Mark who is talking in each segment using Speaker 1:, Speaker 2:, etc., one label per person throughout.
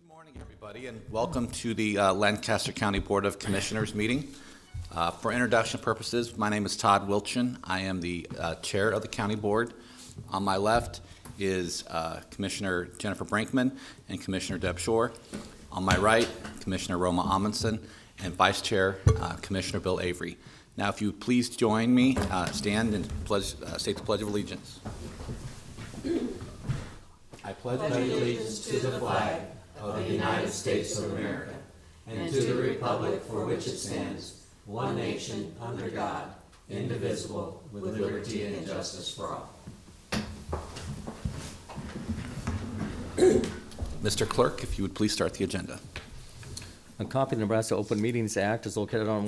Speaker 1: Morning, everybody, and welcome to the Lancaster County Board of Commissioners meeting. For introduction purposes, my name is Todd Wilchin. I am the chair of the county board. On my left is Commissioner Jennifer Brinkman and Commissioner Deb Shore. On my right, Commissioner Roma Amundsen and Vice Chair Commissioner Bill Avery. Now, if you would please join me, stand and state the Pledge of Allegiance. I pledge
Speaker 2: allegiance to the flag of the United States of America and to the republic for which it stands, one nation, under God, indivisible, with liberty and justice for all.
Speaker 1: Mr. Clerk, if you would please start the agenda.
Speaker 3: A copy of the Nebraska Open Meetings Act is located on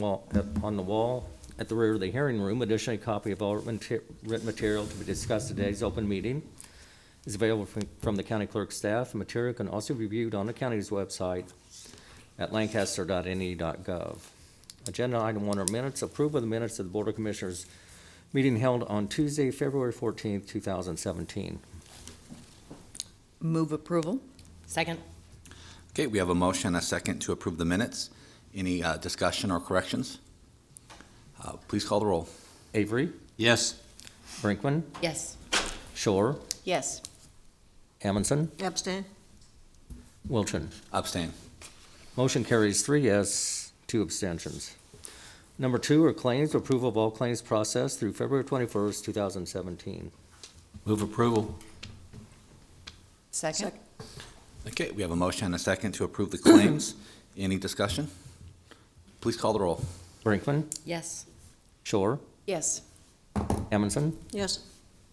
Speaker 3: the wall at the rear of the hearing room. Additionally, a copy of all written material to be discussed at today's open meeting is available from the county clerk staff. The material can also be viewed on the county's website at lancaster.ne.gov. Agenda item 1 are minutes. Approval of the minutes of the Board of Commissioners meeting held on Tuesday, February 14th, 2017.
Speaker 4: Move approval.
Speaker 5: Second.
Speaker 1: Okay, we have a motion and a second to approve the minutes. Any discussion or corrections? Please call the roll.
Speaker 3: Avery,
Speaker 2: Yes.
Speaker 3: Brinkman,
Speaker 5: Yes.
Speaker 3: Shore,
Speaker 4: Yes.
Speaker 3: Amundsen,
Speaker 4: Abstain.
Speaker 3: Wilchin.
Speaker 1: Abstain.
Speaker 3: Motion carries 3 yes, 2 abstentions. Number 2 are claims. Approval of all claims processed through February 21st, 2017.
Speaker 2: Move approval.
Speaker 4: Second.
Speaker 1: Okay, we have a motion and a second to approve the claims. Any discussion? Please call the roll.
Speaker 3: Brinkman,
Speaker 5: Yes.
Speaker 3: Shore,
Speaker 4: Yes.
Speaker 3: Amundsen,
Speaker 4: Yes.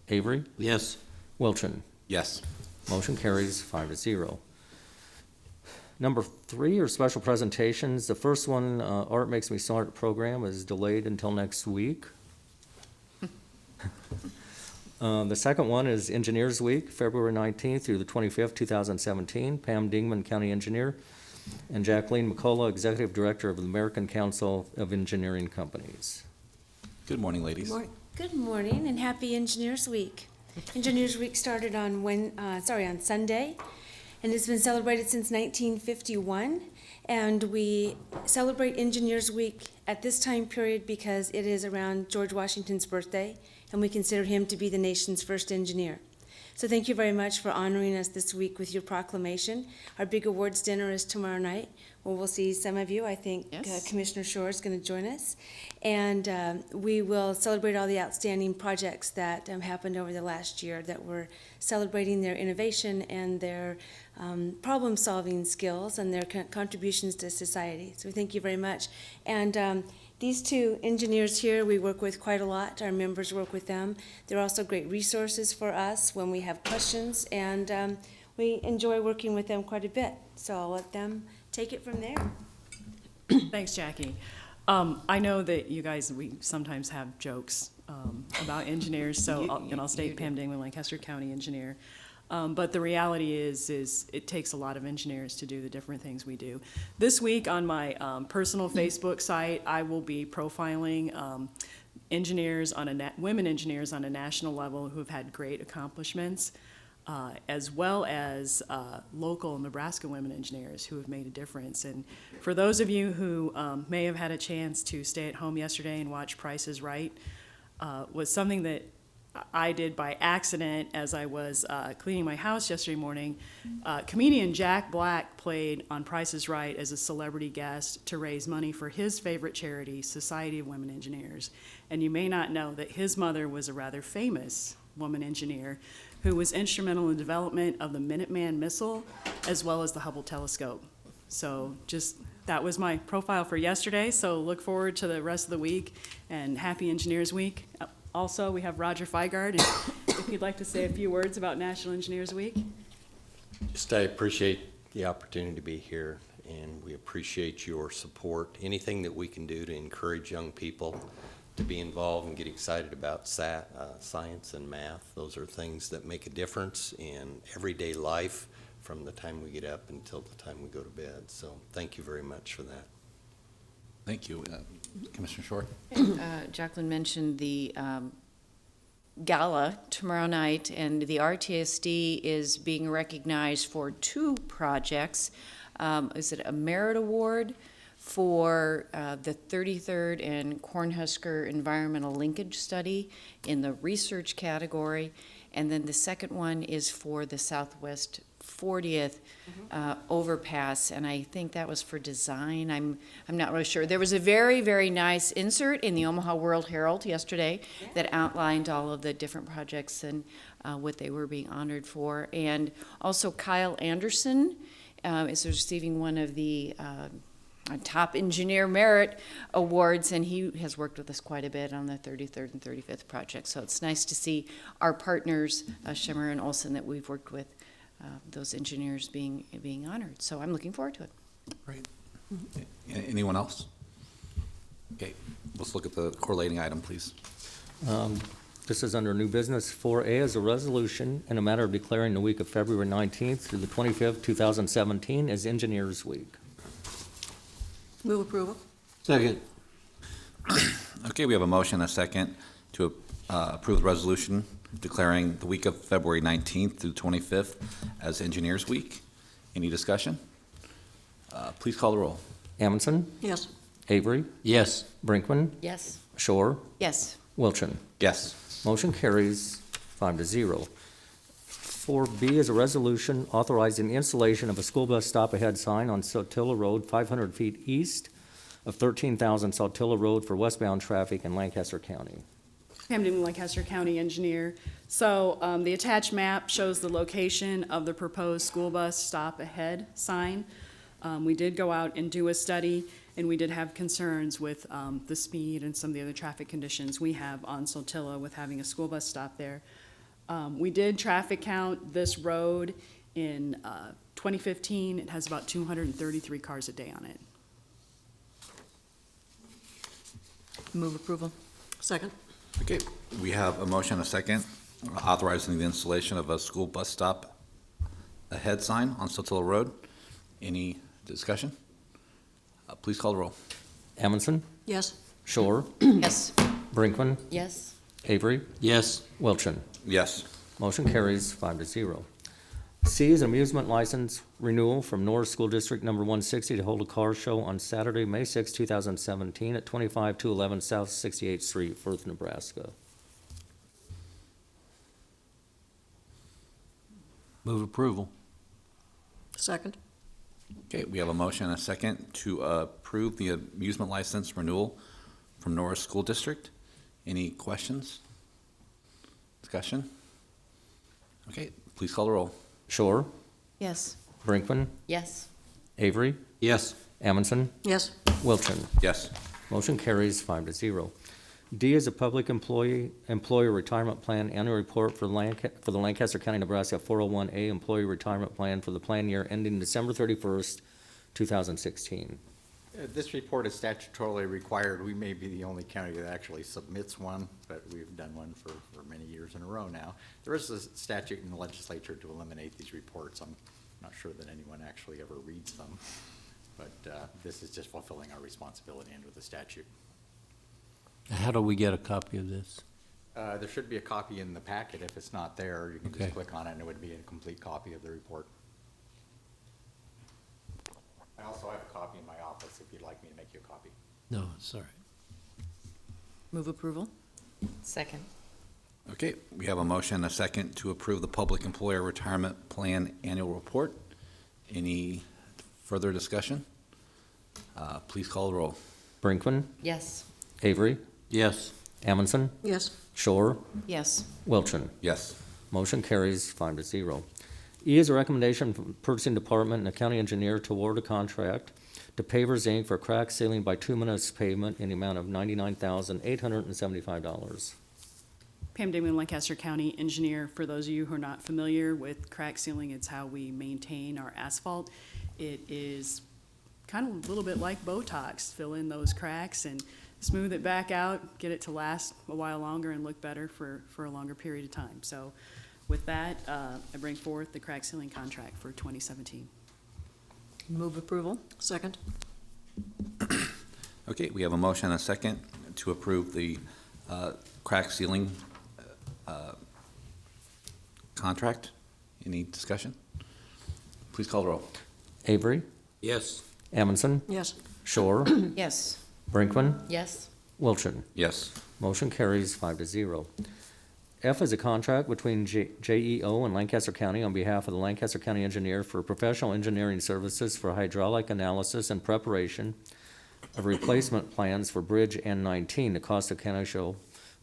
Speaker 3: Avery,
Speaker 2: Yes.
Speaker 3: Wilchin.
Speaker 1: Yes.
Speaker 3: Motion carries 5-0. Number 3 are special presentations. The first one, Art Makes Me Smart program, is delayed until next week. The second one is Engineers Week, February 19th through the 25th, 2017. Pam Dingman, County Engineer, and Jacqueline McCullough, Executive Director of the American Council of Engineering Companies.
Speaker 1: Good morning, ladies.
Speaker 6: Good morning and happy Engineers Week. Engineers Week started on Sunday, and it's been celebrated since 1951. And we celebrate Engineers Week at this time period because it is around George Washington's birthday, and we consider him to be the nation's first engineer. So thank you very much for honoring us this week with your proclamation. Our big awards dinner is tomorrow night, where we'll see some of you. I think
Speaker 4: Yes.
Speaker 6: Commissioner Shore is going to join us. And we will celebrate all the outstanding projects that happened over the last year that were celebrating their innovation and their problem-solving skills and their contributions to society. So thank you very much. And these two engineers here, we work with quite a lot. Our members work with them. They're also great resources for us when we have questions, and we enjoy working with them quite a bit. So I'll let them take it from there.
Speaker 7: Thanks, Jackie. I know that you guys, we sometimes have jokes about engineers, so I'll state Pam Dingman, Lancaster County Engineer. But the reality is it takes a lot of engineers to do the different things we do. This week on my personal Facebook site, I will be profiling engineers women engineers on a national level who have had great accomplishments, as well as local Nebraska women engineers who have made a difference. And for those of you who may have had a chance to stay at home yesterday and watch Price is Right, was something that I did by accident as I was cleaning my house yesterday morning. Comedian Jack Black played on Price is Right as a celebrity guest to raise money for his favorite charity, Society of Women Engineers. And you may not know that his mother was a rather famous woman engineer who was instrumental in the development of the Minuteman missile as well as the Hubble telescope. So that was my profile for yesterday, so look forward to the rest of the week, and happy Engineers Week. Also, we have Roger Feigard, and if you'd like to say a few words about National Engineers Week.
Speaker 8: I appreciate the opportunity to be here, and we appreciate your support. Anything that we can do to encourage young people to be involved and get excited about science and math, those are things that make a difference in everyday life from the time we get up until the time we go to bed. So thank you very much for that.
Speaker 1: Thank you. Commissioner Shore?
Speaker 5: Jacqueline mentioned the
Speaker 4: gala tomorrow night, and the RTSD is being recognized for 2 projects. Is it a merit award for the 33rd and Cornhusker Environmental Linkage Study in the research category, and then the second one is for the Southwest 40th overpass, and I think that was for design. I'm not really sure. There was a very, very nice insert in the Omaha World Herald yesterday that outlined all of the different projects and what they were being honored for. And also Kyle Anderson is receiving one of the top engineer merit awards, and he has worked with us quite a bit on the 33rd and 35th project. So it's nice to see our partners, Schimmer and Olson, that we've worked with, those engineers being honored. So I'm looking forward to it.
Speaker 1: Great. Anyone else? Okay, let's look at the correlating item, please.
Speaker 3: This is under new business. 4A is a resolution in a matter of declaring the week of February 19th through the 25th, 2017 as Engineers Week.
Speaker 2: Move approval.
Speaker 5: Second.
Speaker 1: Okay, we have a motion and a second to approve the resolution declaring the week of February 19th through the 25th as Engineers Week. Any discussion? Please call the roll.
Speaker 3: Amundson,
Speaker 2: Yes.
Speaker 3: Avery,
Speaker 5: Yes.
Speaker 3: Brinkman,
Speaker 4: Yes.
Speaker 3: Shore,
Speaker 4: Yes.
Speaker 3: Wilchin.
Speaker 1: Yes.
Speaker 3: Motion carries 5-0. 4B is a resolution authorizing the installation of a school bus stop-ahead sign on Sotilla Road, 500 feet east of 13,000 Sotilla Road for westbound traffic in Lancaster County.
Speaker 7: Pam Dimon, Lancaster County Engineer. So the attached map shows the location of the proposed school bus stop ahead sign. We did go out and do a study, and we did have concerns with the speed and some of the other traffic conditions we have on Sotilla with having a school bus stop there. We did traffic count this road in 2015. It has about 233 cars a day on it.
Speaker 4: Move approval.
Speaker 2: Second.
Speaker 1: Okay, we have a motion and a second authorizing the installation of a school bus stop ahead sign on Sotilla Road. Any discussion? Please call the roll.
Speaker 3: Amundson,
Speaker 2: Yes.
Speaker 3: Shore,
Speaker 4: Yes.
Speaker 3: Brinkman,
Speaker 4: Yes.
Speaker 3: Avery,
Speaker 5: Yes.
Speaker 3: Wilchin.
Speaker 1: Yes.
Speaker 3: Motion carries 5-0. C is amusement license renewal from Norris School District Number 160 to hold a car show on Saturday, May 6, 2017 at 25211 South 68th Street, Firth, Nebraska.
Speaker 5: Move approval.
Speaker 2: Second.
Speaker 1: Okay, we have a motion and a second to approve the amusement license renewal from Norris School District. Any questions? Discussion? Okay, please call the roll.
Speaker 3: Shore,
Speaker 4: Yes.
Speaker 3: Brinkman,
Speaker 4: Yes.
Speaker 3: Avery,
Speaker 5: Yes.
Speaker 3: Amundson,
Speaker 2: Yes.
Speaker 3: Wilchin.
Speaker 1: Yes.
Speaker 3: Motion carries 5-0. D is a public employer retirement plan annual report for the Lancaster County, Nebraska 401A employee retirement plan for the plan year ending December 31st, 2016.
Speaker 9: This report is statutorily required. We may be the only county that actually submits one, but we've done one for many years in a row now. There is a statute in the legislature to eliminate these reports. I'm not sure that anyone actually ever reads them, but this is just fulfilling our responsibility under the statute.
Speaker 5: How do we get a copy of this?
Speaker 9: There should be a copy in the packet. If it's not there, you can
Speaker 5: Okay.
Speaker 9: just click on it and it would be a complete copy of the report. I also have a copy in my office if you'd like me to make you a copy.
Speaker 5: No, sorry.
Speaker 4: Move approval. Second.
Speaker 1: Okay, we have a motion and a second to approve the Public Employer Retirement Plan Annual Report. Any further discussion? Please call the roll.
Speaker 3: Brinkman,
Speaker 4: Yes.
Speaker 3: Avery,
Speaker 5: Yes.
Speaker 3: Amundson,
Speaker 2: Yes.
Speaker 3: Shore,
Speaker 4: Yes.
Speaker 3: Wilchin.
Speaker 1: Yes.
Speaker 3: Motion carries 5-0. E is a recommendation from the Purchasing Department and the county engineer to award a contract to Pavers Inc. for crack sealing bituminous pavement in the amount of $99,875.
Speaker 7: Pam Damon, Lancaster County Engineer. For those of you who are not familiar with crack sealing, it's how we maintain our asphalt. It is kind of a little bit like Botox. Fill in those cracks and smooth it back out, get it to last a while longer and look better for a longer period of time. So with that, I bring forth the crack sealing contract for 2017.
Speaker 4: Move approval.
Speaker 2: Second.
Speaker 1: Okay, we have a motion and a second to approve the crack sealing contract. Any discussion? Please call the roll.
Speaker 3: Avery,
Speaker 5: Yes.
Speaker 3: Amundson,
Speaker 2: Yes.
Speaker 3: Shore,
Speaker 4: Yes.
Speaker 3: Brinkman,
Speaker 2: Yes.
Speaker 3: Wilchin.
Speaker 1: Yes.
Speaker 3: Motion carries 5-0. F is a contract between JEO and Lancaster County on behalf of the Lancaster County Engineer for professional engineering services for hydraulic analysis and preparation of replacement plans for Bridge N19. The cost of county shall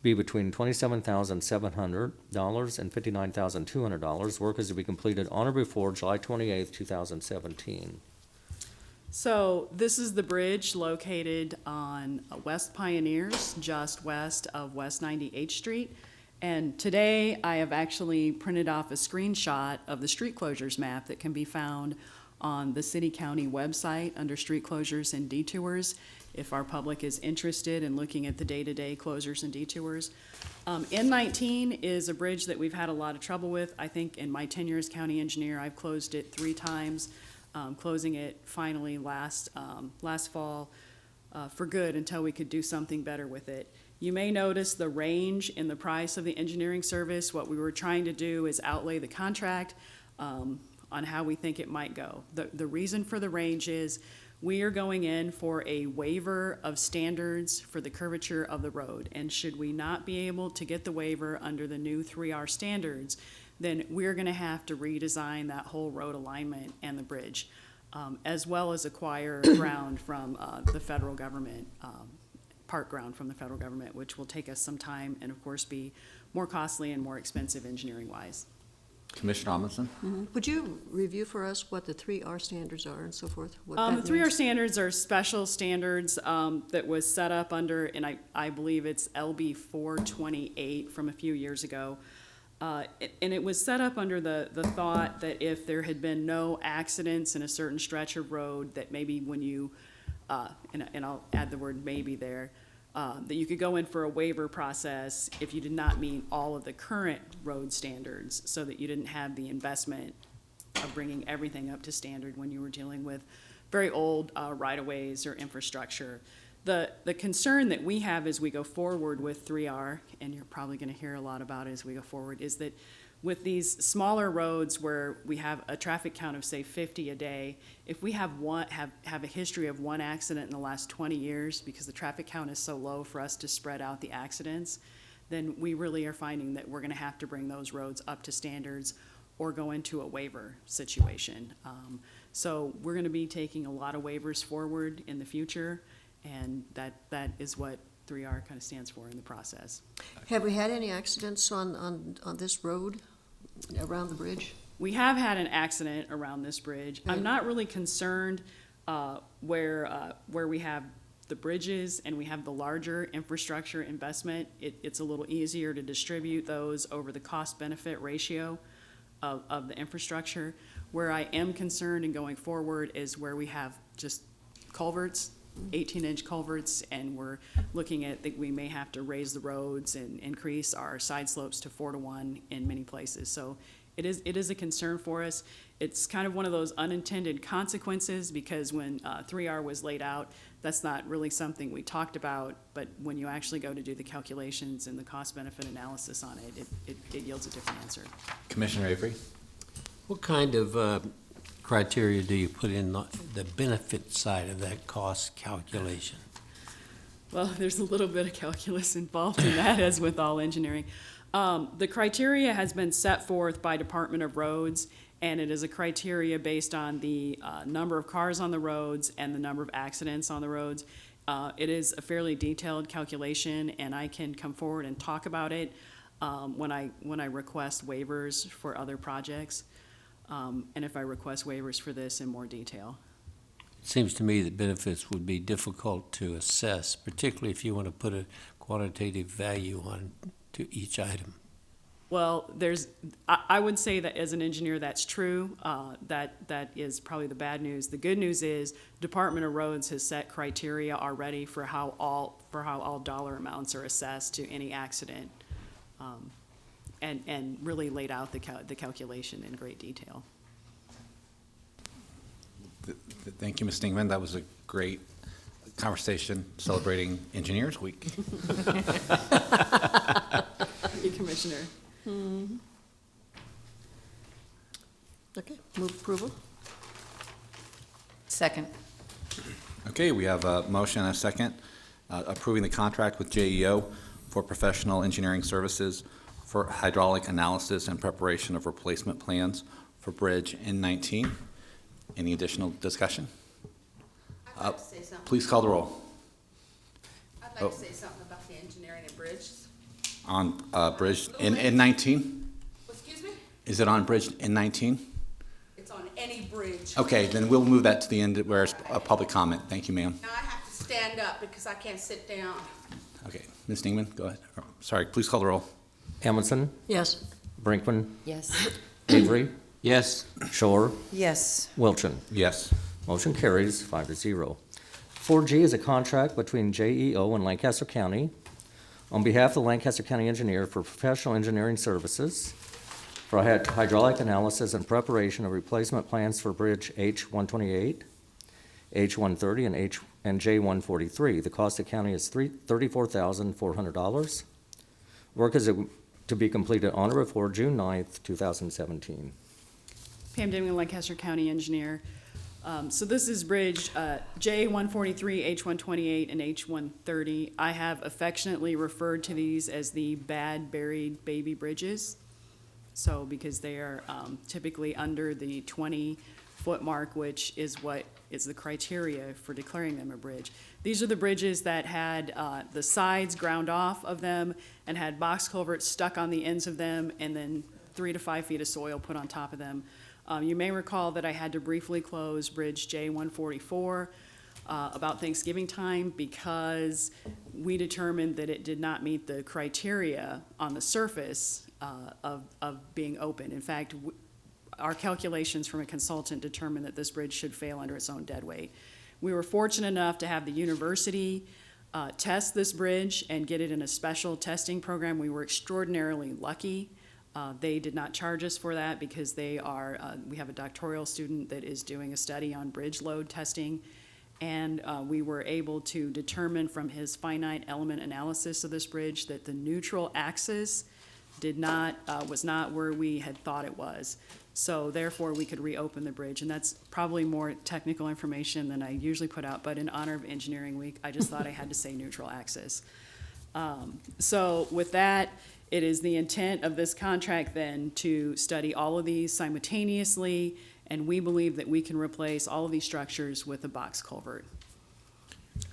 Speaker 3: be between $27,700 and $59,200. Work is to be completed on or before July 28th, 2017.
Speaker 7: So this is the bridge located on West Pioneers, just west of West 98th Street. And today, I have actually printed off a screenshot of the street closures map that can be found on the city-county website under street closures and detours, if our public is interested in looking at the day-to-day closures and detours. N19 is a bridge that we've had a lot of trouble with. I think in my tenure as county engineer, I've closed it 3 times, closing it finally last fall for good until we could do something better with it. You may notice the range in the price of the engineering service. What we were trying to do is outlay the contract on how we think it might go. The reason for the range is we are going in for a waiver of standards for the curvature of the road. And should we not be able to get the waiver under the new 3R standards, then we're gonna have to redesign that whole road alignment and the bridge, as well as acquire ground from the federal government, park ground from the federal government, which will take us some time and of course be more costly and more expensive engineering-wise.
Speaker 1: Commissioner Amundson?
Speaker 2: Would you review for us what the 3R standards are and so forth? What
Speaker 7: The
Speaker 2: that
Speaker 7: 3R
Speaker 2: means?
Speaker 7: standards are special standards that was set up under, and I believe it's LB 428 from a few years ago. And it was set up under the thought that if there had been no accidents in a certain stretch of road, that maybe when you, and I'll add the word maybe there, that you could go in for a waiver process if you did not meet all of the current road standards, so that you didn't have the investment of bringing everything up to standard when you were dealing with very old right-of-ways or infrastructure. The concern that we have as we go forward with 3R, and you're probably gonna hear a lot about it as we go forward, is that with these smaller roads where we have a traffic count of, say, 50 a day, if we have a history of one accident in the last 20 years, because the traffic count is so low for us to spread out the accidents, then we really are finding that we're gonna have to bring those roads up to standards or go into a waiver situation. So we're gonna be taking a lot of waivers forward in the future, and that is what 3R kind of stands for in the process.
Speaker 2: Have we had any accidents on this road around the bridge?
Speaker 7: We have had an accident around this bridge. I'm not really concerned where we have the bridges and we have the larger infrastructure investment. It's a little easier to distribute those over the cost-benefit ratio of the infrastructure. Where I am concerned and going forward is where we have just culverts, 18-inch culverts, and we're looking at that we may have to raise the roads and increase our side slopes to 4-to-1 in many places. So it is a concern for us. It's kind of one of those unintended consequences, because when 3R was laid out, that's not really something we talked about, but when you actually go to do the calculations and the cost-benefit analysis on it, it yields a different answer.
Speaker 1: Commissioner Avery?
Speaker 5: What kind of criteria do you put in the benefit side of that cost calculation?
Speaker 7: Well, there's a little bit of calculus involved in that, as with all engineering. The criteria has been set forth by Department of Roads, and it is a criteria based on the number of cars on the roads and the number of accidents on the roads. It is a fairly detailed calculation, and I can come forward and talk about it when I request waivers for other projects, and if I request waivers for this in more detail.
Speaker 5: It seems to me that benefits would be difficult to assess, particularly if you want to put a quantitative value on to each item.
Speaker 7: Well, I would say that as an engineer, that's true. That is probably the bad news. The good news is Department of Roads has set criteria already for how all dollar amounts are assessed to any accident, and really laid out the calculation in great detail.
Speaker 1: Thank you, Ms. Stingman. That was a great conversation celebrating Engineers Week.
Speaker 7: Thank you, Commissioner.
Speaker 2: Okay, move approval.
Speaker 4: Second.
Speaker 1: Okay, we have a motion and a second approving the contract with JEO for professional engineering services for hydraulic analysis and preparation of replacement plans for Bridge N19. Any additional discussion?
Speaker 10: I'd like to say something.
Speaker 1: Please call the roll
Speaker 10: I'd like to say something about the engineering and bridges.
Speaker 1: on Bridge N19.
Speaker 10: Excuse me?
Speaker 1: Is it on Bridge N19?
Speaker 10: It's on any bridge.
Speaker 1: Okay, then we'll move that to the end where it's a public comment. Thank you, ma'am.
Speaker 10: Now I have to stand up because I can't sit down.
Speaker 1: Okay, Ms. Neiman, go ahead. Sorry, please call the roll.
Speaker 3: Amundson,
Speaker 2: Yes.
Speaker 3: Brinkman,
Speaker 4: Yes.
Speaker 3: Avery,
Speaker 5: Yes.
Speaker 3: Shore,
Speaker 4: Yes.
Speaker 3: Wilchin.
Speaker 1: Yes.
Speaker 3: Motion carries 5-0. 4G is a contract between JEO and Lancaster County on behalf of the Lancaster County Engineer for professional engineering services for hydraulic analysis and preparation of replacement plans for Bridge H-128, H-130, and J-143. The cost to county is $34,400. Work is to be completed on or before June 9th, 2017.
Speaker 7: Pam Dimon, Lancaster County Engineer. So this is Bridge J-143, H-128, and H-130. I have affectionately referred to these as the bad buried baby bridges. So because they are typically under the 20-foot mark, which is what is the criteria for declaring them a bridge. These are the bridges that had the sides ground off of them and had box culverts stuck on the ends of them and then 3 to 5 feet of soil put on top of them. You may recall that I had to briefly close Bridge J-144 about Thanksgiving time because we determined that it did not meet the criteria on the surface of being open. In fact, our calculations from a consultant determined that this bridge should fail under its own dead weight. We were fortunate enough to have the university test this bridge and get it in a special testing program. We were extraordinarily lucky. They did not charge us for that because we have a doctoral student that is doing a study on bridge load testing, and we were able to determine from his finite element analysis of this bridge that the neutral axis was not where we had thought it was. So therefore, we could reopen the bridge, and that's probably more technical information than I usually put out, but in honor of Engineering Week, I just thought I had to say neutral axis. So with that, it is the intent of this contract then to study all of these simultaneously, and we believe that we can replace all of these structures with a box culvert.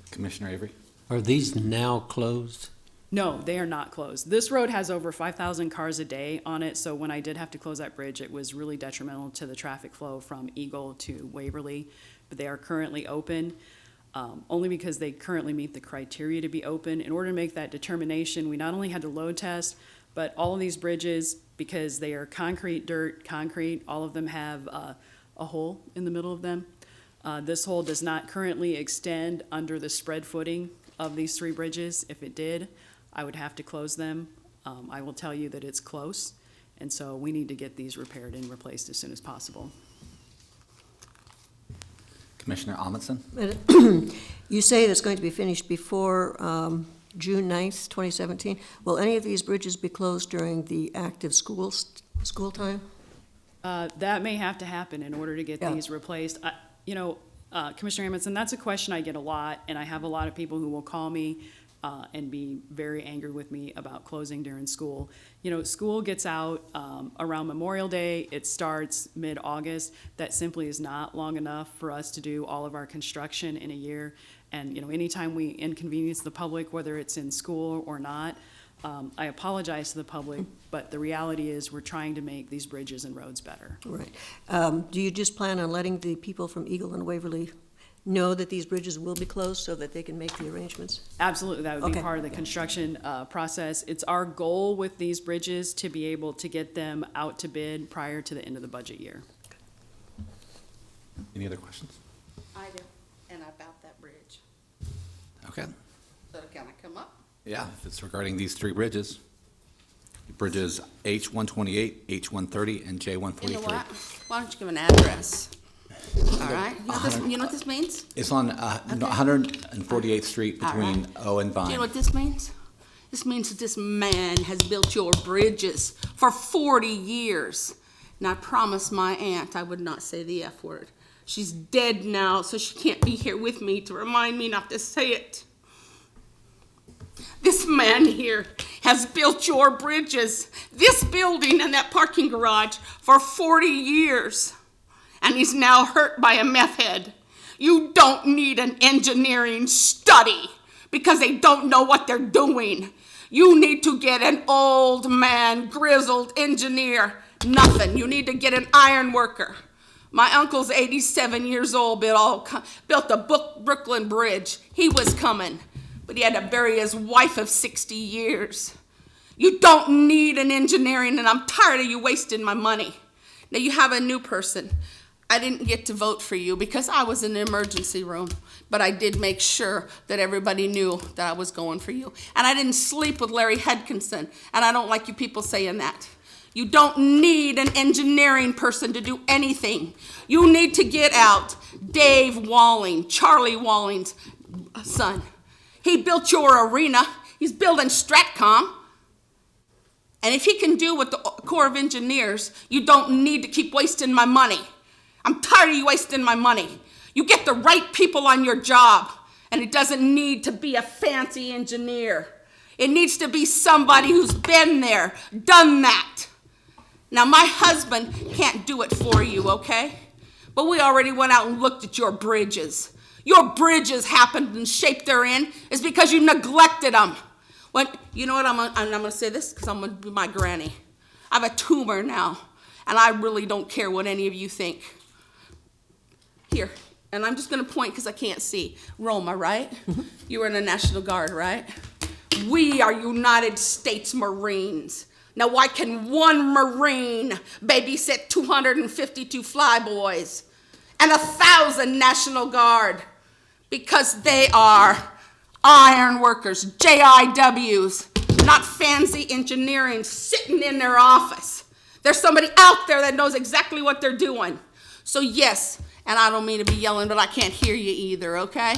Speaker 1: Commissioner Avery?
Speaker 5: Are these now closed?
Speaker 7: No, they are not closed. This road has over 5,000 cars a day on it, so when I did have to close that bridge, it was really detrimental to the traffic flow from Eagle to Waverly, but they are currently open. Only because they currently meet the criteria to be open. In order to make that determination, we not only had to load test, but all of these bridges, because they are concrete, dirt, concrete, all of them have a hole in the middle of them. This hole does not currently extend under the spread footing of these 3 bridges. If it did, I would have to close them. I will tell you that it's close, and so we need to get these repaired and replaced as soon as possible.
Speaker 1: Commissioner Amundson?
Speaker 2: You say it's going to be finished before June 9th, 2017. Will any of these bridges be closed during the active school time?
Speaker 7: That may have to happen in order to get
Speaker 2: Yeah.
Speaker 7: these replaced. Commissioner Amundson, that's a question I get a lot, and I have a lot of people who will call me and be very angry with me about closing during school. School gets out around Memorial Day. It starts mid-August. That simply is not long enough for us to do all of our construction in a year. And, anytime we inconvenience the public, whether it's in school or not, I apologize to the public, but the reality is we're trying to make these bridges and roads better.
Speaker 2: Right. Do you just plan on letting the people from Eagle and Waverly know that these bridges will be closed so that they can make the arrangements?
Speaker 7: Absolutely, that would be
Speaker 2: Okay.
Speaker 7: part of the construction process. It's our goal with these bridges to be able to get them out to bid prior to the end of the budget year.
Speaker 1: Any other questions?
Speaker 10: I do, and about that bridge.
Speaker 1: Okay.
Speaker 10: So can I come up?
Speaker 1: Yeah, if it's regarding these 3 bridges. Bridges H-128, H-130, and J-143.
Speaker 10: You know what? Why don't you give an address? All right? You know what this means?
Speaker 1: It's on 148th Street between O and
Speaker 10: Do you know
Speaker 1: Vine.
Speaker 10: what this means? This means that this man has built your bridges for 40 years. And I promised my aunt I would not say the F word. She's dead now, so she can't be here with me to remind me not to say it. This man here has built your bridges, this building and that parking garage for 40 years. And he's now hurt by a meth head. You don't need an engineering study because they don't know what they're doing. You need to get an old man, grizzled engineer. Nothing. You need to get an iron worker. My uncle's 87 years old, built the Brooklyn Bridge. He was coming, but he had to bury his wife of 60 years. You don't need an engineering, and I'm tired of you wasting my money. Now you have a new person. I didn't get to vote for you because I was in the emergency room, but I did make sure that everybody knew that I was going for you. And I didn't sleep with Larry Hedkinson, and I don't like you people saying that. You don't need an engineering person to do anything. You need to get out Dave Walling, Charlie Walling's son. He built your arena. He's building Stratcom. And if he can do what the Corps of Engineers, you don't need to keep wasting my money. I'm tired of you wasting my money. You get the right people on your job, and it doesn't need to be a fancy engineer. It needs to be somebody who's been there, done that. Now, my husband can't do it for you, okay? But we already went out and looked at your bridges. Your bridges happened and shape they're in is because you neglected them. When, you know what, I'm gonna say this because I'm gonna be my granny. I have a tumor now, and I really don't care what any of you think. Here, and I'm just gonna point because I can't see. Roma, right? You were in the National Guard, right? We are United States Marines. Now, why can one Marine babysit 252 flyboys and 1,000 National Guard? Because they are iron workers, JIWs, not fancy engineering sitting in their office. There's somebody out there that knows exactly what they're doing. So yes, and I don't mean to be yelling, but I can't hear you either, okay?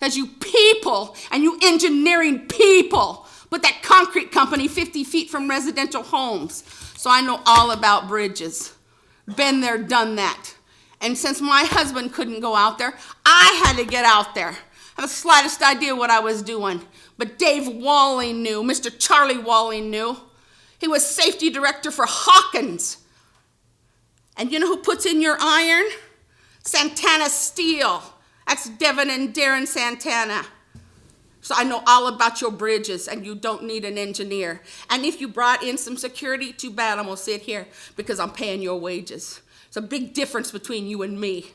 Speaker 10: Because you people and you engineering people put that concrete company 50 feet from residential homes. So I know all about bridges. Been there, done that. And since my husband couldn't go out there, I had to get out there. I have the slightest idea what I was doing. But Dave Walling knew, Mr. Charlie Walling knew. He was safety director for Hawkins. And you know who puts in your iron? Santana Steel. That's Devin and Darren Santana. So I know all about your bridges, and you don't need an engineer. And if you brought in some security, too bad, I'm gonna sit here because I'm paying your wages. It's a big difference between you and me.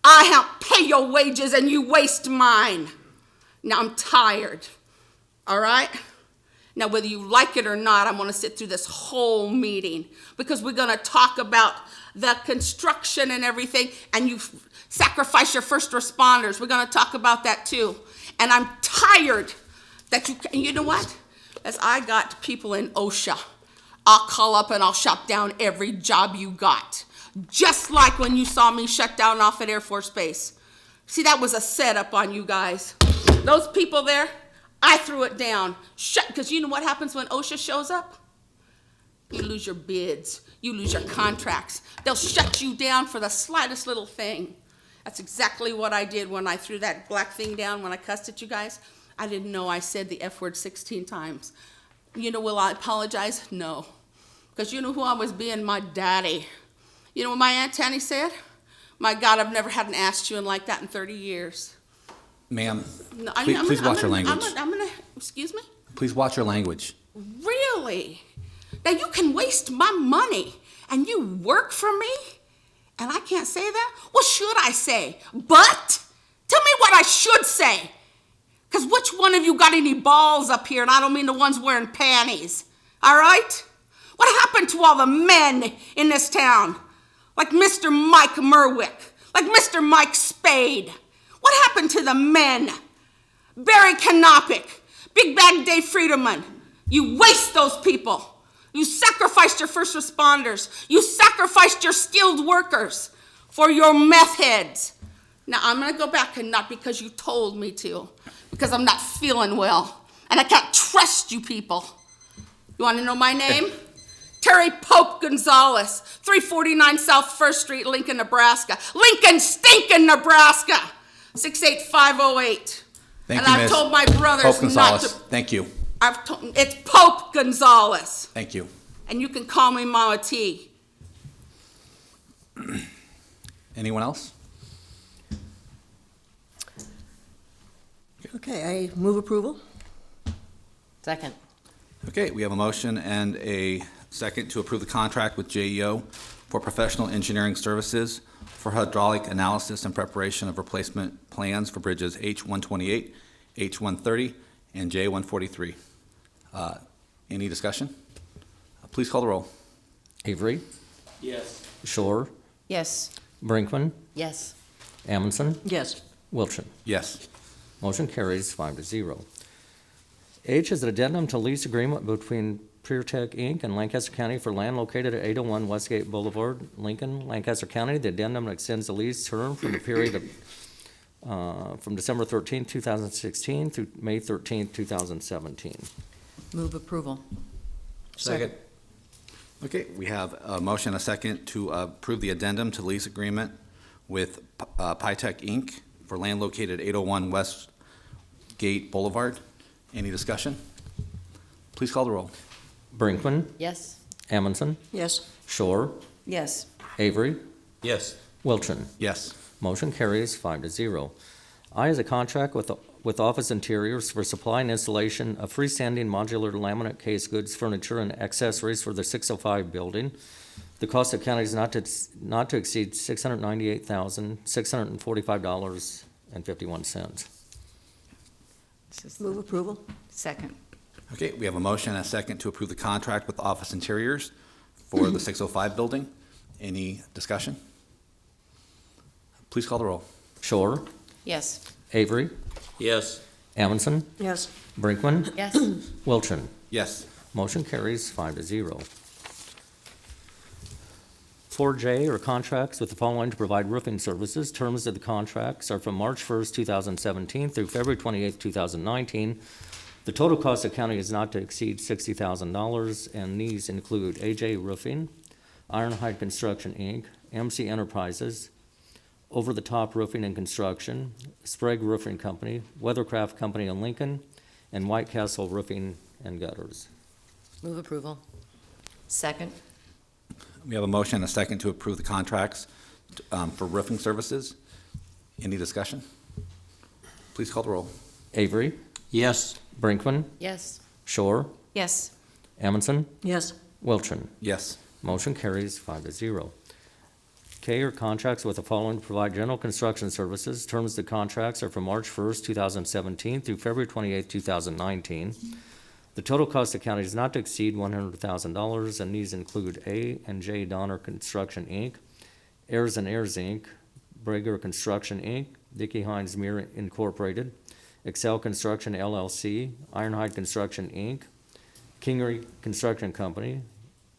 Speaker 10: I help pay your wages and you waste mine. Now I'm tired, all right? Now whether you like it or not, I'm gonna sit through this whole meeting because we're gonna talk about the construction and everything, and you sacrifice your first responders. We're gonna talk about that too. And I'm tired that you know what? As I got people in OSHA, I'll call up and I'll shut down every job you got. Just like when you saw me shut down off at Air Force Base. See, that was a setup on you guys. Those people there, I threw it down. Because you know what happens when OSHA shows up? You lose your bids. You lose your contracts. They'll shut you down for the slightest little thing. That's exactly what I did when I threw that black thing down when I cussed at you guys. I didn't know I said the F word 16 times. You know, will I apologize? No. Because you know who I was being? My daddy. You know what my Aunt Tanny said? My God, I've never had an ass chewing like that in 30 years.
Speaker 1: Ma'am,
Speaker 10: No,
Speaker 1: please watch your language.
Speaker 10: Excuse me?
Speaker 1: Please watch your language.
Speaker 10: Really? Now you can waste my money and you work for me? And I can't say that? What should I say? But? Tell me what I should say. Because which one of you got any balls up here? And I don't mean the ones wearing panties. All right? What happened to all the men in this town? Like Mr. Mike Merwick. Like Mr. Mike Spade. What happened to the men? Barry Kanopic. Big Bad Dave Friedman. You waste those people. You sacrificed your first responders. You sacrificed your skilled workers for your meth heads. Now, I'm going to go back, and not because you told me to, because I'm not feeling well, and I can't trust you people. You want to know my name? Terry Pope Gonzalez, 349 South First Street, Lincoln, Nebraska. Lincoln, stinking Nebraska, 68508.
Speaker 1: Thank
Speaker 10: And
Speaker 1: you,
Speaker 10: I've
Speaker 1: Ms.
Speaker 10: told my
Speaker 1: Pope
Speaker 10: brothers not
Speaker 1: Gonzalez.
Speaker 10: to.
Speaker 1: Thank you.
Speaker 10: It's Pope Gonzalez,
Speaker 1: Thank you.
Speaker 10: and you can call me Mama T.
Speaker 1: Anyone else?
Speaker 2: Okay, I move approval.
Speaker 4: Second.
Speaker 1: Okay, we have a motion and a second to approve the contract with JEO for professional engineering services for hydraulic analysis and preparation of replacement plans for bridges H-128, H-130, and J-143. Any discussion? Please call the roll.
Speaker 3: Avery,
Speaker 5: Yes.
Speaker 3: Shore,
Speaker 4: Yes.
Speaker 3: Brinkman,
Speaker 4: Yes.
Speaker 3: Amundson,
Speaker 2: Yes.
Speaker 3: Wilchin.
Speaker 1: Yes.
Speaker 3: Motion carries 5-0. H is an addendum to lease agreement between PureTech Inc. and Lancaster County for land located at 801 Westgate Boulevard, Lincoln, Lancaster County. The addendum extends the lease term from the period of, from December 13, 2016 through May 13, 2017.
Speaker 4: Move approval.
Speaker 2: Second.
Speaker 1: Okay, we have a motion and a second to approve the addendum to lease agreement with PyTech Inc. for land located at 801 Westgate Boulevard. Any discussion? Please call the roll.
Speaker 3: Brinkman,
Speaker 4: Yes.
Speaker 3: Amundson,
Speaker 2: Yes.
Speaker 3: Shore,
Speaker 4: Yes.
Speaker 3: Avery,
Speaker 5: Yes.
Speaker 3: Wilchin.
Speaker 1: Yes.
Speaker 3: Motion carries 5-0. I is a contract with Office Interiors for supply and installation of freestanding modular laminate case goods, furniture, and accessories for the 605 building. The cost of county is not to exceed $698,645.51.
Speaker 2: Move approval.
Speaker 4: Second.
Speaker 1: Okay, we have a motion and a second to approve the contract with Office Interiors for the 605 building. Any discussion? Please call the roll.
Speaker 3: Shore,
Speaker 4: Yes.
Speaker 3: Avery,
Speaker 5: Yes.
Speaker 3: Amundson,
Speaker 2: Yes.
Speaker 3: Brinkman,
Speaker 4: Yes.
Speaker 3: Wilchin.
Speaker 1: Yes.
Speaker 3: Motion carries 5-0. 4J are contracts with the following to provide roofing services. Terms of the contracts are from March 1st, 2017 through February 28th, 2019. The total cost of county is not to exceed $60,000, and these include AJ Roofing, Ironhide Construction, Inc., MC Enterprises, Over the Top Roofing and Construction, Sprague Roofing Company, Weathercraft Company in Lincoln, and White Castle Roofing and Gutters.
Speaker 4: Move approval. Second.
Speaker 1: We have a motion and a second to approve the contracts for roofing services. Any discussion? Please call the roll.
Speaker 3: Avery,
Speaker 5: Yes.
Speaker 3: Brinkman,
Speaker 4: Yes.
Speaker 3: Shore,
Speaker 4: Yes.
Speaker 3: Amundson,
Speaker 2: Yes.
Speaker 3: Wilchin.
Speaker 1: Yes.
Speaker 3: Motion carries 5-0. K are contracts with the following to provide general construction services. Terms of the contracts are from March 1st, 2017 through February 28th, 2019. The total cost of county is not to exceed $100,000, and these include A and J Donner Construction, Inc., Ayers and Ayers, Inc., Brager Construction, Inc., Dickey Hines Mir Incorporated, Excel Construction, LLC, Ironhide Construction, Inc., Kingery Construction Company,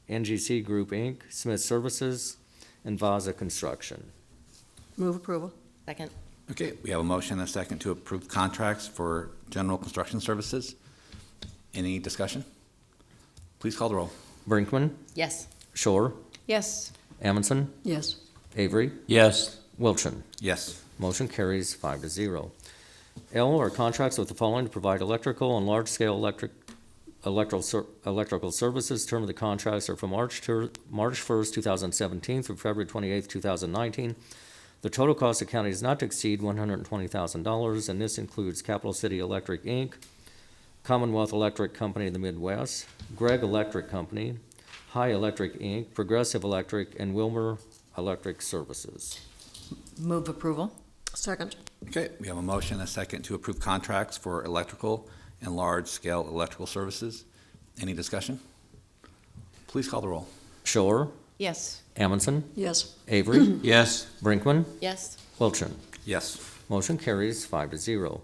Speaker 3: NGC Group, Inc., Smith Services, and Vaza Construction.
Speaker 2: Move approval.
Speaker 4: Second.
Speaker 1: Okay, we have a motion and a second to approve contracts for general construction services. Any discussion? Please call the roll.
Speaker 3: Brinkman,
Speaker 4: Yes.
Speaker 3: Shore,
Speaker 4: Yes.
Speaker 3: Amundson,
Speaker 2: Yes.
Speaker 3: Avery,
Speaker 5: Yes.
Speaker 3: Wilchin.
Speaker 1: Yes.
Speaker 3: Motion carries 5-0. L are contracts with the following to provide electrical and large-scale electrical services. Term of the contracts are from March 1st, 2017 through February 28th, 2019. The total cost of county is not to exceed $120,000, and this includes Capital City Electric, Inc., Commonwealth Electric Company of the Midwest, Gregg Electric Company, High Electric, Inc., Progressive Electric, and Wilmer Electric Services.
Speaker 4: Move approval.
Speaker 2: Second.
Speaker 1: Okay, we have a motion and a second to approve contracts for electrical and large-scale electrical services. Any discussion? Please call the roll.
Speaker 3: Shore,
Speaker 4: Yes.
Speaker 3: Amundson,
Speaker 2: Yes.
Speaker 3: Avery,
Speaker 5: Yes.
Speaker 3: Brinkman,
Speaker 4: Yes.
Speaker 3: Wilchin.
Speaker 1: Yes.
Speaker 3: Motion carries 5-0.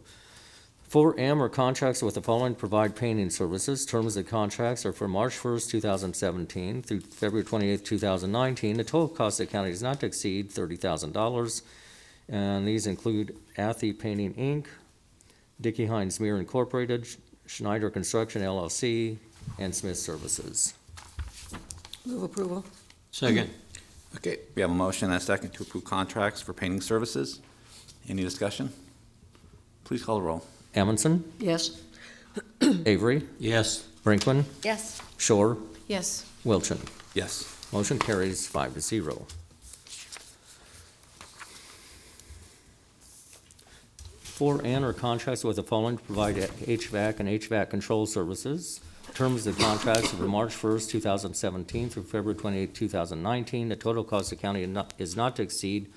Speaker 3: 4M are contracts with the following to provide painting services. Terms of the contracts are for March 1st, 2017 through February 28th, 2019. The total cost of the county is not to exceed $30,000, and these include Athey Painting, Inc., Dickey Hines Mir Incorporated, Schneider Construction, LLC, and Smith Services.
Speaker 2: Move approval.
Speaker 5: Second.
Speaker 1: Okay, we have a motion and a second to approve contracts for painting services. Any discussion? Please call the roll.
Speaker 3: Amundson,
Speaker 2: Yes.
Speaker 3: Avery,
Speaker 5: Yes.
Speaker 3: Brinkman,
Speaker 2: Yes.
Speaker 3: Shore,
Speaker 4: Yes.
Speaker 3: Wilchin.
Speaker 1: Yes.
Speaker 3: Motion carries 5-0. For and/or contracts with the following to provide HVAC and HVAC control services. Terms of the contracts are from March 1st, 2017 through February 28th, 2019. The total cost of the county is not to exceed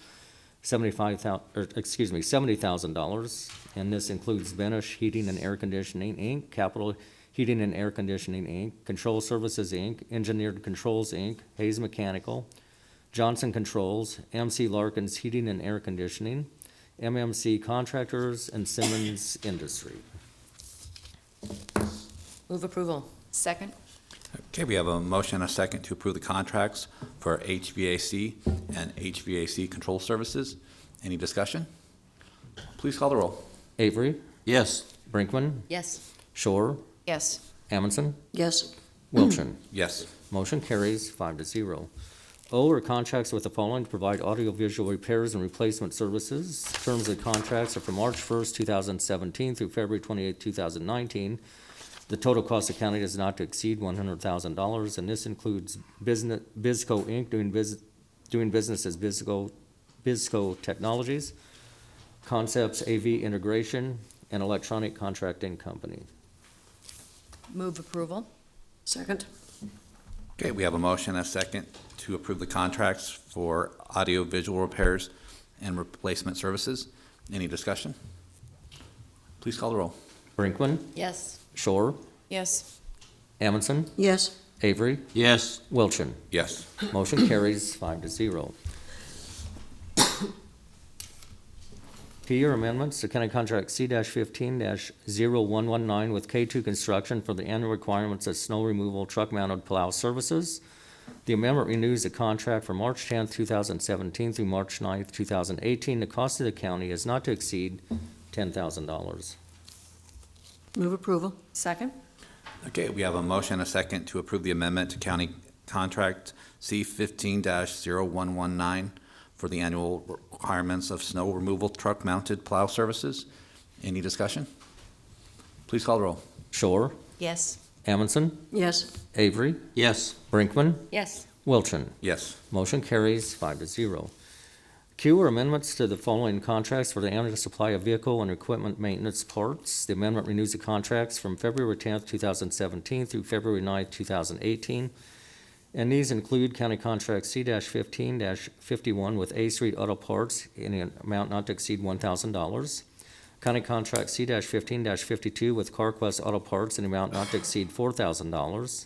Speaker 3: $70,000, and this includes Benish Heating and Air Conditioning, Inc., Capital Heating and Air Conditioning, Inc., Control Services, Inc., Engineered Controls, Inc., Hayes Mechanical, Johnson Controls, MC Larkins Heating and Air Conditioning, MMC Contractors, and Simmons Industry.
Speaker 2: Move approval.
Speaker 4: Second?
Speaker 1: Okay, we have a motion and a second to approve the contracts for HVAC and HVAC control services. Any discussion? Please call the roll.
Speaker 3: Avery,
Speaker 5: Yes.
Speaker 3: Brinkman,
Speaker 2: Yes.
Speaker 3: Shore,
Speaker 4: Yes.
Speaker 3: Amundson,
Speaker 2: Yes.
Speaker 3: Wilchin.
Speaker 1: Yes.
Speaker 3: Motion carries 5-0. O are contracts with the following to provide audiovisual repairs and replacement services. Terms of contracts are from March 1st, 2017 through February 28th, 2019. The total cost of county is not to exceed $100,000, and this includes Bizco Inc. doing business as Bizco Technologies, Concepts AV Integration, and Electronic Contracting Company.
Speaker 4: Move approval?
Speaker 2: Second.
Speaker 1: Okay, we have a motion and a second to approve the contracts for audio-visual repairs and replacement services. Any discussion? Please call the roll.
Speaker 3: Brinkman,
Speaker 2: Yes.
Speaker 3: Shore,
Speaker 4: Yes.
Speaker 3: Amundson,
Speaker 2: Yes.
Speaker 3: Avery,
Speaker 5: Yes.
Speaker 3: Wilchin.
Speaker 1: Yes.
Speaker 3: Motion carries 5-0. P are amendments to County Contract C-15-0119 with K2 Construction for the annual requirements of snow removal truck-mounted plow services. The amendment renews the contract from March 10th, 2017 through March 9th, 2018. The cost of the county is not to exceed $10,000.
Speaker 2: Move approval.
Speaker 4: Second?
Speaker 1: Okay, we have a motion and a second to approve the amendment to County Contract C-15-0119 for the annual requirements of snow removal truck-mounted plow services. Any discussion? Please call the roll.
Speaker 3: Shore,
Speaker 4: Yes.
Speaker 3: Amundson,
Speaker 2: Yes.
Speaker 3: Avery,
Speaker 5: Yes.
Speaker 3: Brinkman,
Speaker 2: Yes.
Speaker 3: Wilchin.
Speaker 1: Yes.
Speaker 3: Motion carries 5-0. Q are amendments to the following contracts for the annual supply of vehicle and equipment maintenance parts. The amendment renews the contracts from February 10th, 2017 through February 9th, 2018. And these include County Contract C-15-51 with A Street Auto Parts in an amount not to exceed $1,000. County Contract C-15-52 with CarQuest Auto Parts in an amount not to exceed $4,000.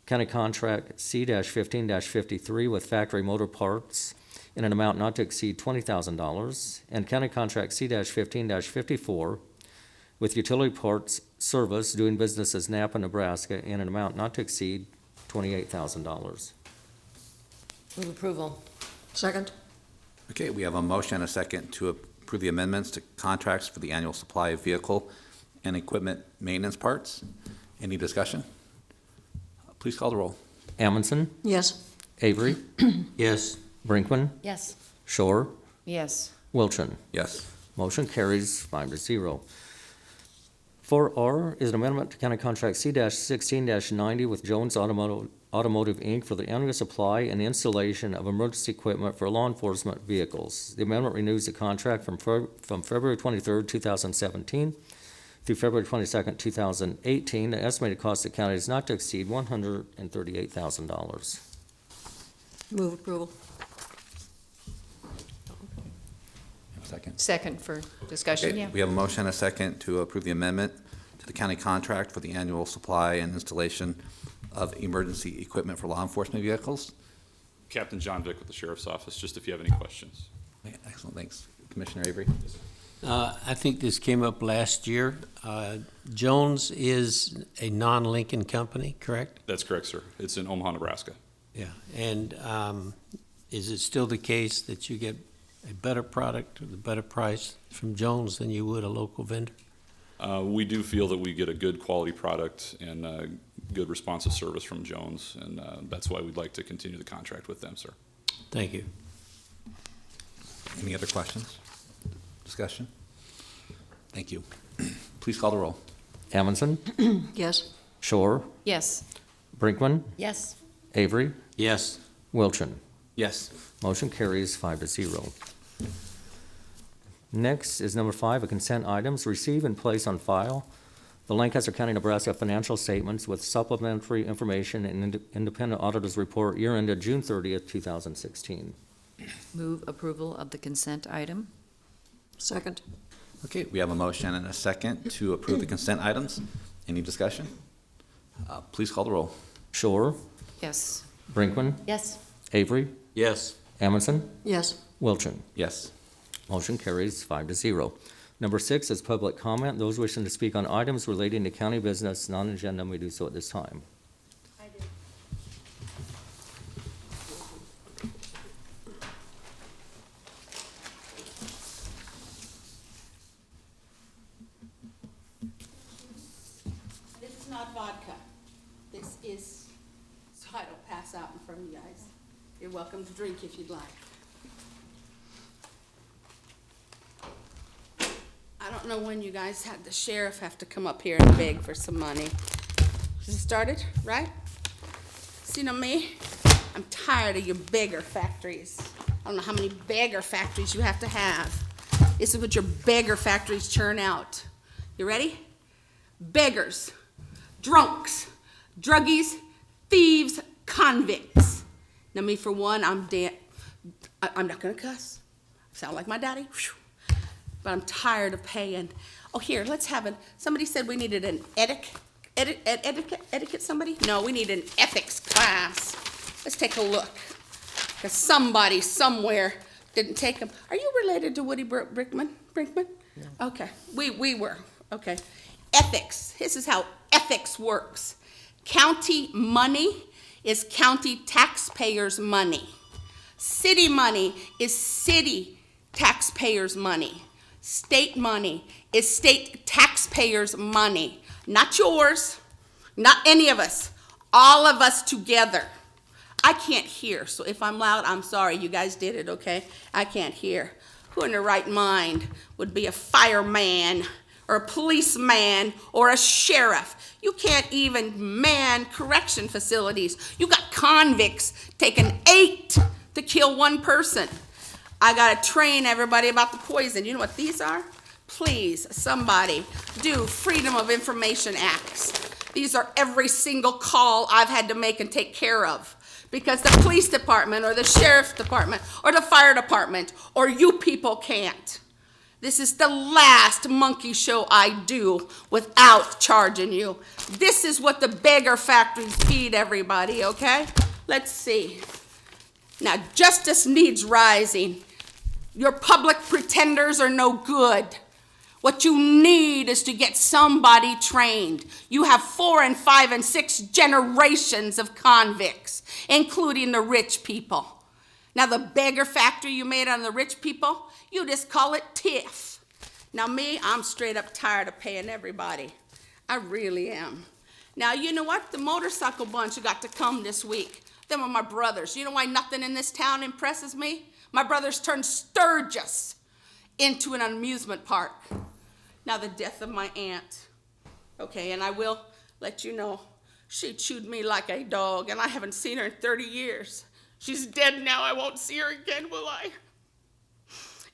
Speaker 3: County Contract C-15-53 with Factory Motor Parts in an amount not to exceed $20,000. And County Contract C-15-54 with Utility Parts Service doing business as Napa, Nebraska in an amount not to exceed $28,000.
Speaker 2: Move approval. Second.
Speaker 1: Okay, we have a motion and a second to approve the amendments to contracts for the annual supply of vehicle and equipment maintenance parts. Any discussion? Please call the roll.
Speaker 3: Amundson,
Speaker 2: Yes.
Speaker 3: Avery,
Speaker 5: Yes.
Speaker 3: Brinkman,
Speaker 2: Yes.
Speaker 3: Shore,
Speaker 4: Yes.
Speaker 3: Wilchin.
Speaker 1: Yes.
Speaker 3: Motion carries 5-0. 4R is an amendment to County Contract C-16-90 with Jones Automotive, Inc. for the annual supply and installation of emergency equipment for law enforcement vehicles. The amendment renews the contract from February 23rd, 2017 through February 22nd, 2018. The estimated cost of the county is not to exceed $138,000.
Speaker 2: Move approval.
Speaker 1: Second.
Speaker 4: Second for discussion,
Speaker 1: Okay,
Speaker 4: yeah.
Speaker 1: we have a motion and a second to approve the amendment to the county contract for the annual supply and installation of emergency equipment for law enforcement vehicles.
Speaker 11: Captain John Vick with the Sheriff's Office, just if you have any questions.
Speaker 1: Okay, excellent, thanks. Commissioner Avery?
Speaker 5: I think this came up last year. Jones is a non-Lincoln company, correct?
Speaker 11: That's correct, sir. It's in Omaha, Nebraska.
Speaker 5: Yeah. And is it still the case that you get a better product or the better price from Jones than you would a local vendor?
Speaker 11: We do feel that we get a good quality product and good responsive service from Jones, and that's why we'd like to continue the contract with them, sir.
Speaker 5: Thank you.
Speaker 1: Any other questions? Discussion? Thank you. Please call the roll.
Speaker 3: Amundson,
Speaker 2: Yes.
Speaker 3: Shore,
Speaker 4: Yes.
Speaker 3: Brinkman,
Speaker 4: Yes.
Speaker 3: Avery,
Speaker 5: Yes.
Speaker 3: Wilchin.
Speaker 1: Yes.
Speaker 3: Motion carries 5-0. Next is number 5, a consent items, receive and place on file the Lancaster County, Nebraska financial statements with supplementary information and independent auditor's report year ended June 30th, 2016.
Speaker 4: Move approval of the consent item?
Speaker 2: Second.
Speaker 1: Okay, we have a motion and a second to approve the consent items. Any discussion? Please call the roll.
Speaker 3: Shore,
Speaker 4: Yes.
Speaker 3: Brinkman,
Speaker 4: Yes.
Speaker 3: Avery,
Speaker 5: Yes.
Speaker 3: Amundson,
Speaker 2: Yes.
Speaker 3: Wilchin.
Speaker 1: Yes.
Speaker 3: Motion carries 5-0. Number 6 is public comment. Those wishing to speak on items relating to county business, non-agenda, may do so at this time.
Speaker 10: This is not vodka. This is, so I don't pass out in front of you guys. You're welcome to drink if you'd like. I don't know when you guys had the sheriff have to come up here and beg for some money. It started, right? See, now me, I'm tired of your beggar factories. I don't know how many beggar factories you have to have. This is what your beggar factories churn out. You ready? Beggars, drunks, druggies, thieves, convicts. Now me, for one, I'm not gonna cuss. Sound like my daddy. Whew. But I'm tired of paying. Oh, here, let's have it. Somebody said we needed an etiquette, somebody? No, we need an ethics class. Let's take a look. Because somebody somewhere didn't take them. Are you related to Woody Brinkman? Yeah. Okay, we were, okay. Ethics, this is how ethics works. County money is county taxpayers' money. City money is city taxpayers' money. State money is state taxpayers' money. Not yours, not any of us, all of us together. I can't hear, so if I'm loud, I'm sorry. You guys did it, okay? I can't hear. Who in their right mind would be a fireman or a policeman or a sheriff? You can't even man correction facilities. You got convicts taking 8 to kill 1 person. I gotta train everybody about the poison. You know what these are? Please, somebody, do Freedom of Information Acts. These are every single call I've had to make and take care of. Because the police department or the sheriff's department or the fire department or you people can't. This is the last monkey show I do without charging you. This is what the beggar factories feed everybody, okay? Let's see. Now, justice needs rising. Your public pretenders are no good. What you need is to get somebody trained. You have 4 and 5 and 6 generations of convicts, including the rich people. Now, the beggar factory you made on the rich people, you just call it TIF. Now, me, I'm straight up tired of paying everybody. I really am. Now, you know what? The motorcycle bunch got to come this week. Them are my brothers. You know why nothing in this town impresses me? My brothers turned Sturgis into an amusement park. Now, the death of my aunt. Okay, and I will let you know, she chewed me like a dog, and I haven't seen her in 30 years. She's dead now. I won't see her again, will I?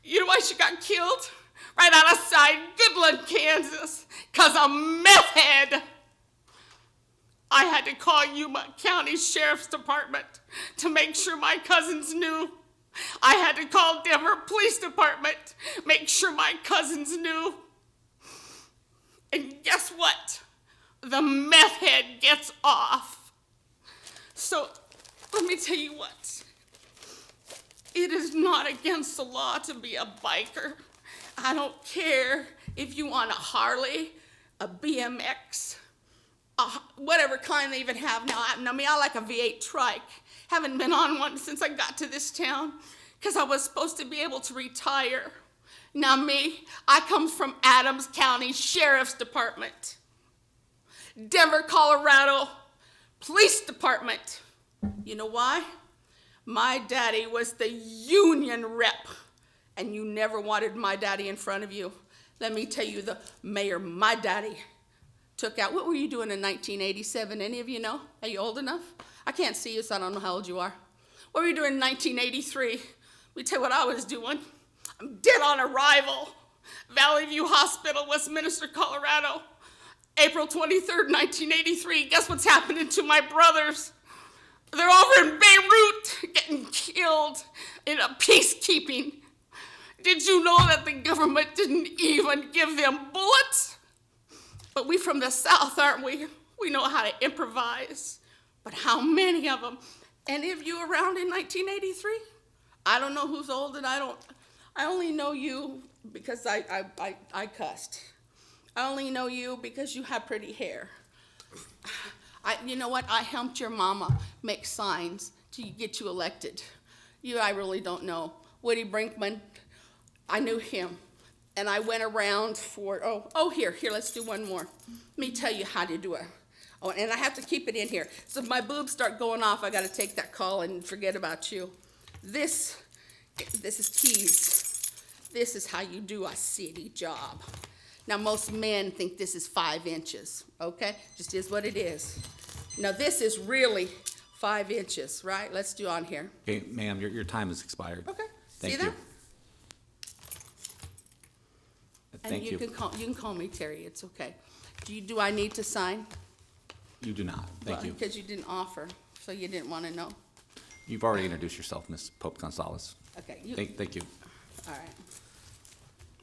Speaker 10: You know why she got killed? Right outside Goodland, Kansas, 'cause a meth head. I had to call Yuma County Sheriff's Department to make sure my cousins knew. I had to call Denver Police Department, make sure my cousins knew. And guess what? The meth head gets off. So let me tell you what. It is not against the law to be a biker. I don't care if you want a Harley, a BMX, whatever kind they even have now. I like a V8 trike. Haven't been on one since I got to this town because I was supposed to be able to retire. Now me, I come from Adams County Sheriff's Department. Denver, Colorado, Police department. You know why? My daddy was the union rep, and you never wanted my daddy in front of you. Let me tell you, the mayor, my daddy, took out, what were you doing in 1987? Any of you know? Are you old enough? I can't see you, so I don't know how old you are. What were you doing in 1983? Let me tell you what I was doing. I'm dead on arrival. Valley View Hospital, Westminster, Colorado. April 23rd, 1983. Guess what's happening to my brothers? They're over in Beirut getting killed in a peacekeeping. Did you know that the government didn't even give them bullets? But we from the South, aren't we? We know how to improvise. But how many of them? Any of you around in 1983? I don't know who's old, and I only know you because I cussed. I only know you because you have pretty hair. You know what? I helped your mama make signs to get you elected. I really don't know. Woody Brinkman, I knew him. And I went around for, here, let's do one more. Let me tell you how to do it. Oh, and I have to keep it in here. So if my boobs start going off, I got to take that call and forget about you. This is keys. This is how you do a city job. Now, most men think this is 5 inches, okay? Just is what it is. Now, this is really 5 inches, right? Let's do on here.
Speaker 1: Okay, ma'am, your time has expired.
Speaker 10: Okay.
Speaker 1: Thank
Speaker 10: See
Speaker 1: you.
Speaker 10: that? And
Speaker 1: Thank you.
Speaker 10: you can call me Terry, it's okay. Do I need to sign?
Speaker 1: You do not. Thank you.
Speaker 10: Because you didn't offer, so you didn't want to know.
Speaker 1: You've already introduced yourself, Ms. Pope Gonzalez.
Speaker 10: Okay,
Speaker 1: Thank you.
Speaker 10: all right.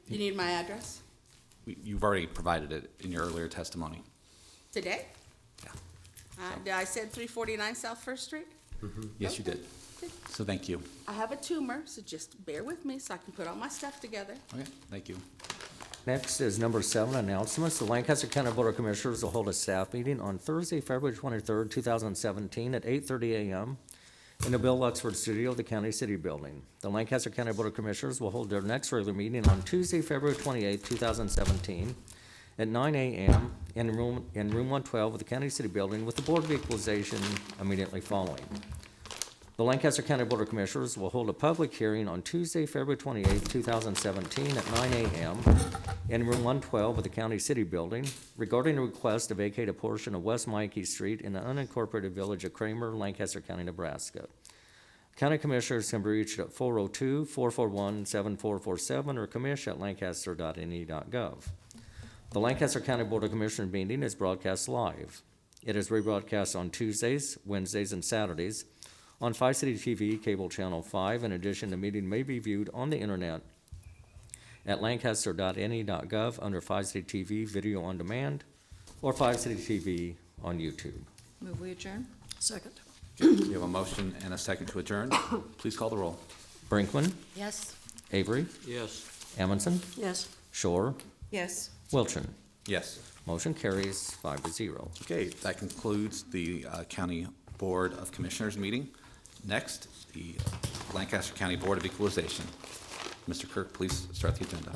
Speaker 10: You need my address?
Speaker 1: You've already provided it in your earlier testimony.
Speaker 10: Today?
Speaker 1: Yeah.
Speaker 10: I said 349 South First Street?
Speaker 1: Yes, you did.
Speaker 10: Good.
Speaker 1: So thank you.
Speaker 10: I have a tumor, so just bear with me so I can put all my stuff together.
Speaker 1: Okay, thank you.
Speaker 3: Next is number 7, announcements. The Lancaster County Board of Commissioners will hold a staff meeting on Thursday, February 23rd, 2017 at 8:30 a.m. in the Bill Luxford Studio of the County City Building. The Lancaster County Board of Commissioners will hold their next regular meeting on Tuesday, February 28th, 2017 at 9 a.m. in room 112 of the County City Building with the Board of Equalization immediately following. The Lancaster County Board of Commissioners will hold a public hearing on Tuesday, February 28th, 2017 at 9 a.m. in room 112 of the County City Building regarding a request to vacate a portion of West Mikey Street in the unincorporated village of Kramer, Lancaster County, Nebraska. County Commissioners can be reached at 402-441-7447 or commish@lancaster.ne.gov. The Lancaster County Board of Commissioners meeting is broadcast live. It is rebroadcast on Tuesdays, Wednesdays, and Saturdays on 5 City TV, cable channel 5. In addition, the meeting may be viewed on the internet at lancaster.ne.gov under 5 City TV Video on Demand or 5 City TV on YouTube.
Speaker 4: Move we adjourn?
Speaker 7: Second.
Speaker 1: We have a motion and a second to adjourn. Please call the roll.
Speaker 3: Brinkman,
Speaker 4: Yes.
Speaker 3: Avery,
Speaker 5: Yes.
Speaker 3: Amundson,
Speaker 7: Yes.
Speaker 3: Shore,
Speaker 4: Yes.
Speaker 3: Wilchin.
Speaker 1: Yes.
Speaker 3: Motion carries 5-0.
Speaker 1: Okay, that concludes the County Board of Commissioners meeting. Next, the Lancaster County Board of Equalization. Mr. Kirk, please start the agenda.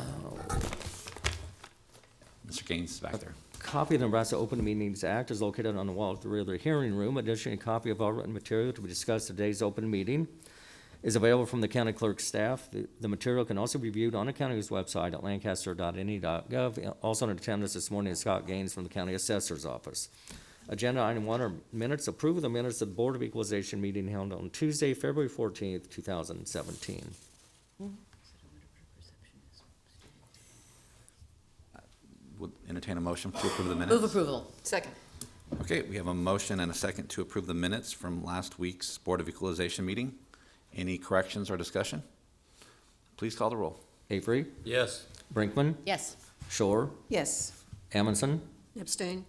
Speaker 1: Mr. Gaines is back there.
Speaker 3: Copy of the Nebraska Open Meetings Act is located on the wall of the rear of the hearing room. Additionally, a copy of all written material to be discussed at today's open meeting is available from the county clerk's staff. The material can also be viewed on the county's website at lancaster.ne.gov. Also in attendance this morning is Scott Gaines from the county assessor's office. Agenda item 1 are minutes. Approve of the minutes of the Board of Equalization meeting held on Tuesday, February 14th, 2017.
Speaker 1: Would entertain a motion to approve the minutes.
Speaker 4: Move approval. Second.
Speaker 1: Okay, we have a motion and a second to approve the minutes from last week's Board of Equalization meeting. Any corrections or discussion? Please call the roll.
Speaker 3: Avery,
Speaker 5: Yes.
Speaker 3: Brinkman,
Speaker 4: Yes.
Speaker 3: Shore,
Speaker 4: Yes.
Speaker 3: Amundson,
Speaker 7: Abstain.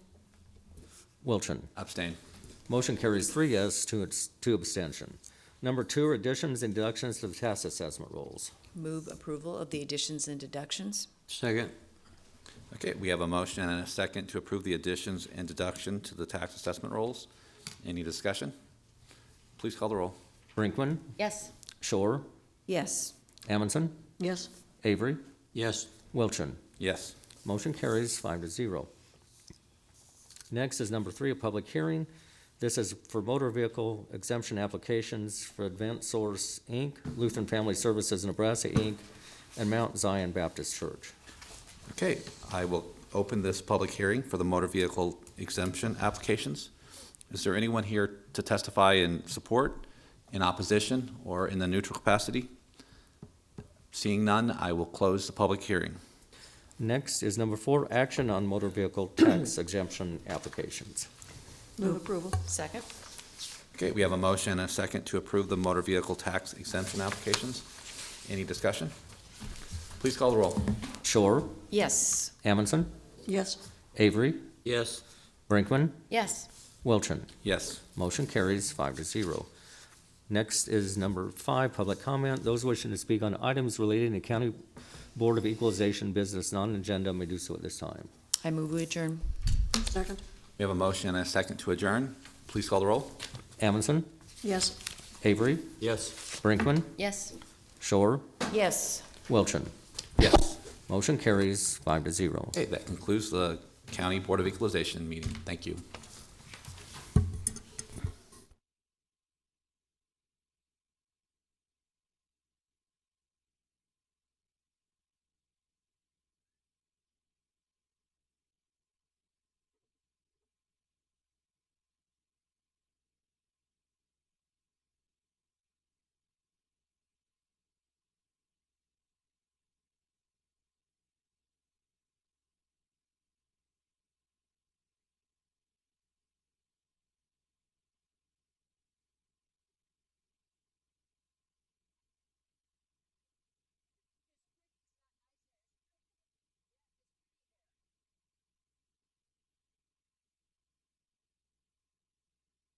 Speaker 3: Wilchin.
Speaker 1: Abstain.
Speaker 3: Motion carries 3 yes, 2 abstention. Number 2 are additions and deductions to the tax assessment rolls.
Speaker 4: Move approval of the additions and deductions?
Speaker 5: Second.
Speaker 1: Okay, we have a motion and a second to approve the additions and deduction to the tax assessment rolls. Any discussion? Please call the roll.
Speaker 3: Brinkman,
Speaker 4: Yes.
Speaker 3: Shore,
Speaker 4: Yes.
Speaker 3: Amundson,
Speaker 7: Yes.
Speaker 3: Avery,
Speaker 5: Yes.
Speaker 3: Wilchin.
Speaker 1: Yes.
Speaker 3: Motion carries 5-0. Next is number 3, a public hearing. This is for motor vehicle exemption applications for Advent Source, Inc., Lutheran Family Services Nebraska, Inc., and Mount Zion Baptist Church.
Speaker 1: Okay, I will open this public hearing for the motor vehicle exemption applications. Is there anyone here to testify in support, in opposition, or in the neutral capacity? Seeing none, I will close the public hearing.
Speaker 3: Next is number 4, action on motor vehicle tax exemption applications.
Speaker 4: Move approval. Second.
Speaker 1: Okay, we have a motion and a second to approve the motor vehicle tax exemption applications. Any discussion? Please call the roll.
Speaker 3: Shore,
Speaker 4: Yes.
Speaker 3: Amundson,
Speaker 2: Yes.
Speaker 3: Avery,
Speaker 5: Yes.
Speaker 3: Brinkman,
Speaker 4: Yes.
Speaker 3: Wilchin.
Speaker 1: Yes.
Speaker 3: Motion carries 5-0. Next is number 5, public comment. Those wishing to speak on items relating to County Board of Equalization business non-agenda may do so at this time.
Speaker 4: I move we adjourn.
Speaker 2: Second?
Speaker 1: We have a motion and a second to adjourn. Please call the roll.
Speaker 3: Amundson,
Speaker 2: Yes.
Speaker 3: Avery,
Speaker 5: Yes.
Speaker 3: Brinkman,
Speaker 4: Yes.
Speaker 3: Shore,
Speaker 4: Yes.
Speaker 3: Wilchin.
Speaker 1: Yes.
Speaker 3: Motion carries 5-0.
Speaker 1: Okay, that concludes the County Board of Equalization meeting. Thank you.